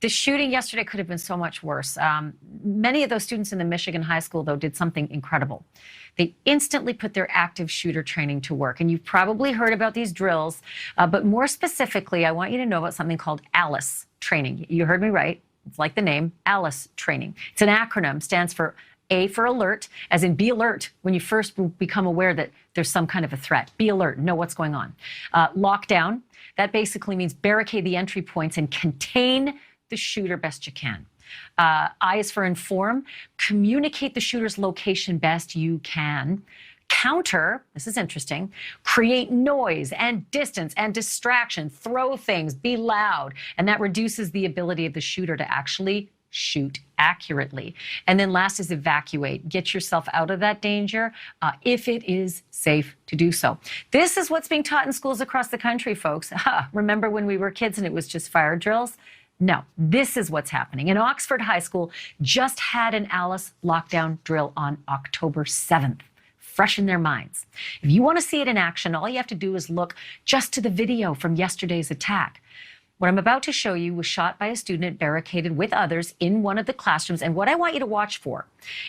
The shooting yesterday could have been so much worse. Many of those students in the Michigan high school, though, did something incredible. They instantly put their active shooter training to work. And you've probably heard about these drills, but more specifically, I want you to know about something called ALICE training. You heard me right. It's like the name, ALICE training. It's an acronym, stands for A for alert, as in be alert when you first become aware that there's some kind of a threat. Be alert, know what's going on. Lockdown, that basically means barricade the entry points and contain the shooter best you can. I is for inform, communicate the shooter's location best you can. Counter, this is interesting, create noise and distance and distraction, throw things, be loud, and that reduces the ability of the shooter to actually shoot accurately. And then last is evacuate. Get yourself out of that danger if it is safe to do so. This is what's being taught in schools across the country, folks. Remember when we were kids and it was just fire drills? No, this is what's happening. And Oxford High School just had an ALICE lockdown drill on October 7th. Fresh in their minds. If you want to see it in action, all you have to do is look just to the video from yesterday's attack. What I'm about to show you was shot by a student barricaded with others in one of the classrooms. And what I want you to watch for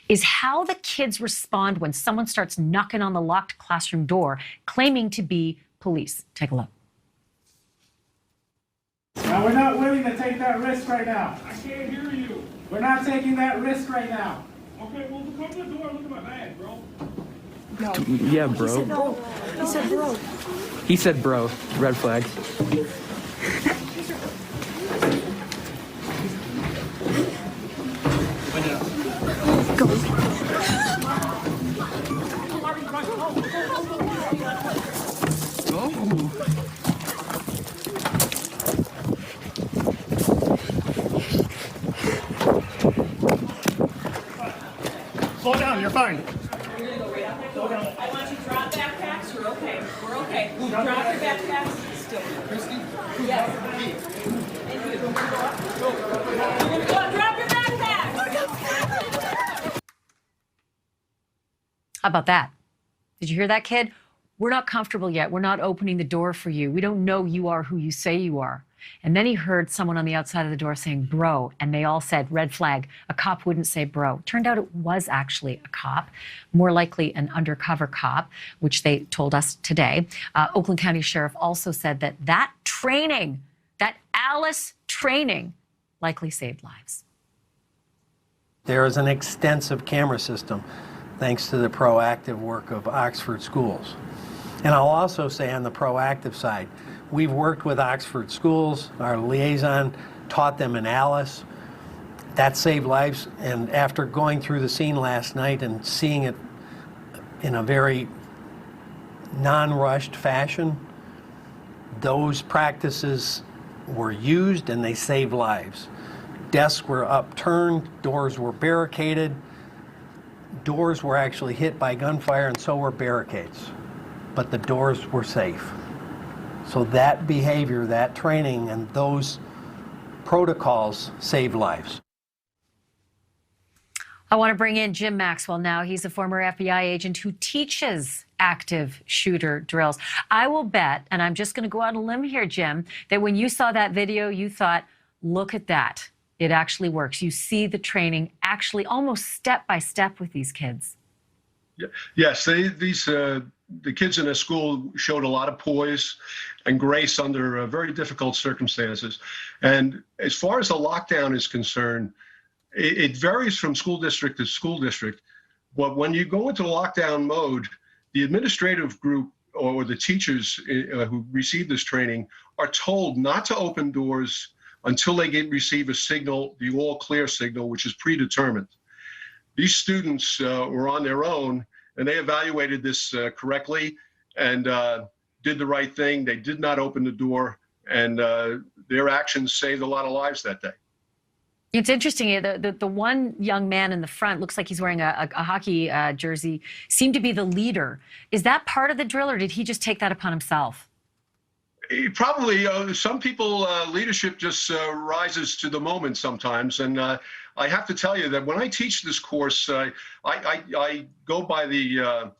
is how the kids respond when someone starts knocking on the locked classroom door, claiming to be police. Take a look. Now, we're not willing to take that risk right now. I can't hear you. We're not taking that risk right now. Okay, well, come to the door and look at my bag, bro. No. Yeah, bro. He said bro. He said bro. Red flag. Slow down, you're fine. I want you to drop backpacks. You're okay. We're okay. Drop your backpacks. Still. Christy? Yes. Drop your backpacks. How about that? Did you hear that, kid? We're not comfortable yet. We're not opening the door for you. We don't know you are who you say you are. And then he heard someone on the outside of the door saying, bro, and they all said, red flag. A cop wouldn't say bro. Turned out it was actually a cop, more likely an undercover cop, which they told us today. Oakland County Sheriff also said that that training, that ALICE training, likely saved lives. There is an extensive camera system, thanks to the proactive work of Oxford schools. And I'll also say on the proactive side, we've worked with Oxford schools. Our liaison taught them in ALICE. That saved lives. And after going through the scene last night and seeing it in a very non-rushed fashion, those practices were used and they saved lives. Desks were upturned, doors were barricaded, doors were actually hit by gunfire, and so were barricades. But the doors were safe. So that behavior, that training, and those protocols saved lives. I want to bring in Jim Maxwell now. He's a former FBI agent who teaches active shooter drills. I will bet, and I'm just going to go out on a limb here, Jim, that when you saw that video, you thought, look at that. It actually works. You see the training actually almost step by step with these kids. Yes, the kids in the school showed a lot of poise and grace under very difficult circumstances. And as far as the lockdown is concerned, it varies from school district to school district. But when you go into lockdown mode, the administrative group or the teachers who receive this training are told not to open doors until they receive a signal, the all clear signal, which is predetermined. These students were on their own, and they evaluated this correctly and did the right thing. They did not open the door, and their actions saved a lot of lives that day. It's interesting. The one young man in the front looks like he's wearing a hockey jersey, seemed to be the leader. Is that part of the drill, or did he just take that upon himself? Probably. Some people, leadership just rises to the moment sometimes. And I have to tell you that when I teach this course, I go by the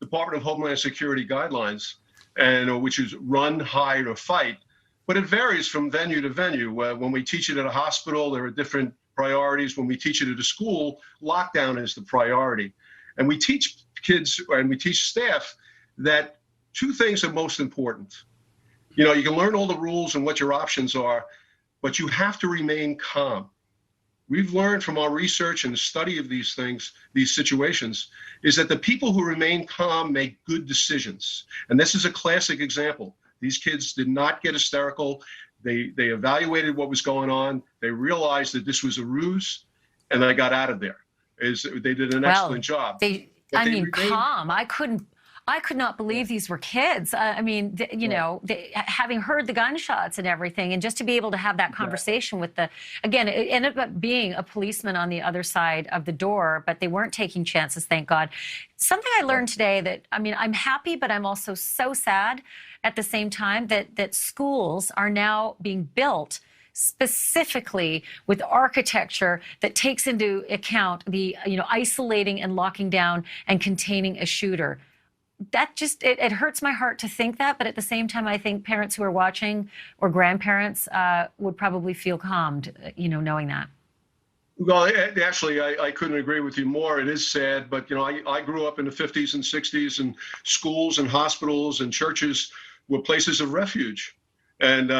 Department of Homeland Security guidelines, and which is run, hide, or fight. but it varies from venue to venue. When we teach it at a hospital, there are different priorities. When we teach it at a school, lockdown is the priority. And we teach kids and we teach staff that two things are most important. You know, you can learn all the rules and what your options are, but you have to remain calm. We've learned from our research and the study of these things, these situations, is that the people who remain calm make good decisions. And this is a classic example. These kids did not get hysterical. They evaluated what was going on. They realized that this was a ruse, and they got out of there. They did an excellent job. Calm. I could not believe these were kids. I mean, having heard the gunshots and everything, and just to be able to have that conversation with again, it ended up being a policeman on the other side of the door, but they weren't taking chances, thank God. Something I learned today that, I mean, I'm happy, but I'm also so sad at the same time that schools are now being built specifically with architecture that takes into account the, isolating and locking down and containing a shooter. That just, it hurts my heart to think that, but at the same time, I think parents who are watching or grandparents would probably feel calmed, knowing that. Well, actually, I couldn't agree with you more. It is sad, but, I grew up in the 50s and 60s, and schools and hospitals and churches were places of refuge. And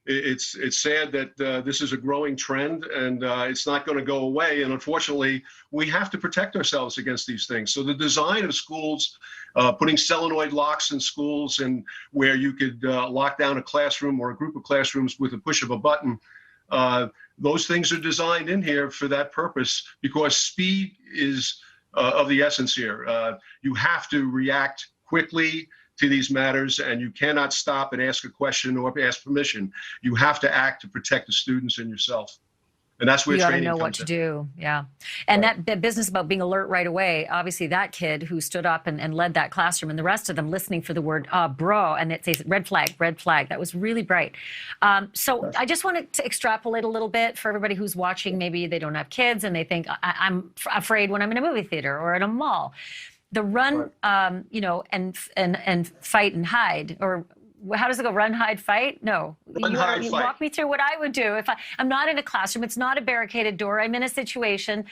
it's sad that this is a growing trend, and it's not going to go away. And unfortunately, we have to protect ourselves against these things. So the design of schools, putting solenoid locks in schools, and where you could lock down a classroom or a group of classrooms with a push of a button, those things are designed in here for that purpose, because speed is of the essence here. You have to react quickly to these matters, and you cannot stop and ask a question or ask permission. You have to act to protect the students and yourself. And that's where training comes in. You got to know what to do, yeah. And that business about being alert right away, obviously that kid who stood up and led that classroom, and the rest of them listening for the word bro, and it says red flag, that was really bright. So I just wanted to extrapolate a little bit for everybody who's watching. Maybe they don't have kids and they think, I'm afraid when I'm in a movie theater or at a mall. The run, and fight and hide, or how does it go? Run, hide, fight? No. Run, hide, you fight. Walk me through what I would do if I'm not in a classroom. It's not a barricaded door. I'm in a situation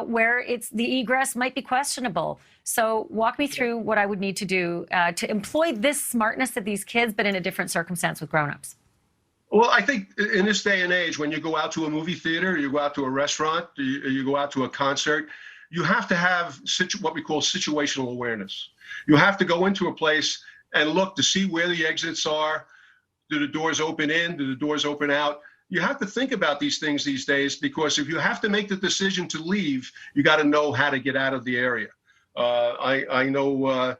where the egress might be questionable. So walk me through what I would need to do to employ this smartness of these kids, but in a different circumstance with grown-ups. Well, I think in this day and age, when you go out to a movie theater, you go out to a restaurant, you go out to a concert, you have to have what we call situational awareness. You have to go into a place and look to see where the exits are. Do the doors open in? Do the doors open out? You have to think about these things these days, because if you have to make the decision to leave, you got to know how to get out of the area. I know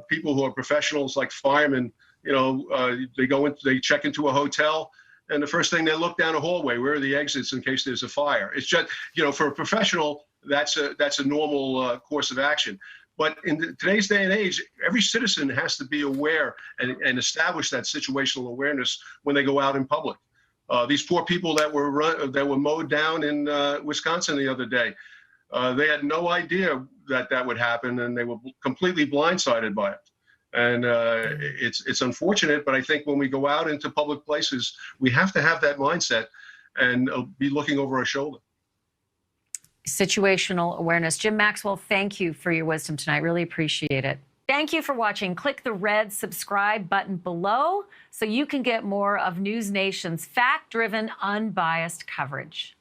people who are professionals like firemen. They check into a hotel, and the first thing they look down a hallway, where are the exits in case there's a fire? It's just, for a professional, that's a normal course of action. But in today's day and age, every citizen has to be aware and establish that situational awareness when they go out in public. These poor people that were mowed down in Wisconsin the other day, they had no idea that would happen, and they were completely blindsided by it. And it's unfortunate, but I think when we go out into public places, we have to have that mindset and be looking over our shoulder. Situational awareness. Jim Maxwell, thank you for your wisdom tonight. Really appreciate it. Thank you for watching. Click the red subscribe button below so you can get more of NewsNation's fact-driven, unbiased coverage.